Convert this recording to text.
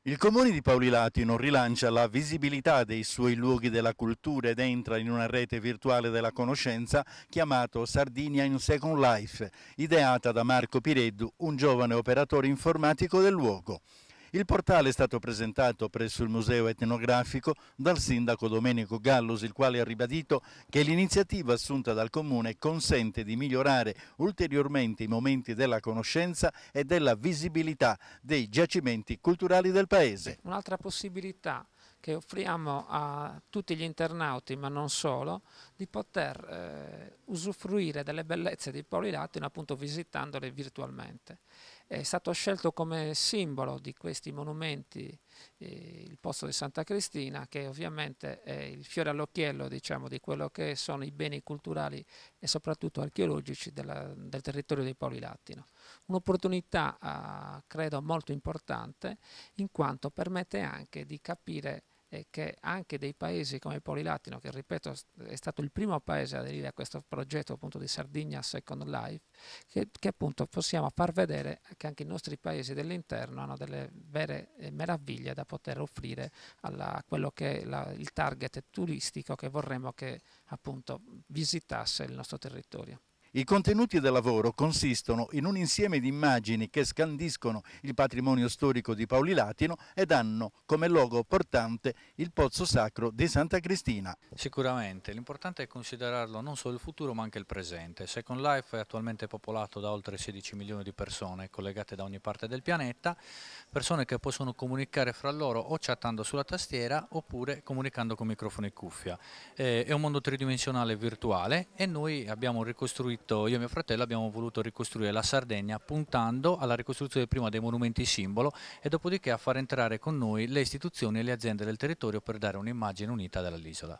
Il comune di Paulilatino rilancia la visibilità dei suoi luoghi della cultura ed entra in una rete virtuale della conoscenza chiamato Sardinia in Second Life, ideata da Marco Pireddu, un giovane operatore informatico del luogo. Il portale è stato presentato presso il Museo Etnografico dal sindaco Domenico Gallus, il quale ha ribadito che l'iniziativa assunta dal Comune consente di migliorare ulteriormente i momenti della conoscenza e della visibilità dei giacimenti culturali del Paese. Un'altra possibilità che offriamo a tutti gli internauti, ma non solo, di poter usufruire delle bellezze di Paulilatino appunto visitandole virtualmente. È stato scelto come simbolo di questi monumenti il Pozzo di Santa Cristina, che ovviamente è il fiore all'occhiello, diciamo, di quello che sono i beni culturali e soprattutto archeologici del territorio di Paulilatino. Un'opportunità credo molto importante, in quanto permette anche di capire che anche dei paesi come Paulilatino, che ripeto è stato il primo paese ad aderire a questo progetto appunto di Sardinia Second Life, che appunto possiamo far vedere che anche i nostri paesi dell'interno hanno delle vere meraviglie da poter offrire a quello che è il target turistico che vorremmo che appunto visitasse il nostro territorio. I contenuti del lavoro consistono in un insieme di immagini che scandiscono il patrimonio storico di Paulilatino ed hanno come logo portante il pozzo sacro di Santa Cristina. Sicuramente, l'importante è considerarlo non solo il futuro ma anche il presente. Second Life è attualmente popolato da oltre 16 milioni di persone collegate da ogni parte del pianeta, persone che possono comunicare fra loro o chattando sulla tastiera oppure comunicando con microfono e cuffia. È un mondo tridimensionale virtuale e noi abbiamo ricostruito, io e mio fratello abbiamo voluto ricostruire la Sardegna puntando alla ricostruzione prima dei monumenti simbolo e dopodiché a far entrare con noi le istituzioni e le aziende del territorio per dare un'immagine unita dell'isola.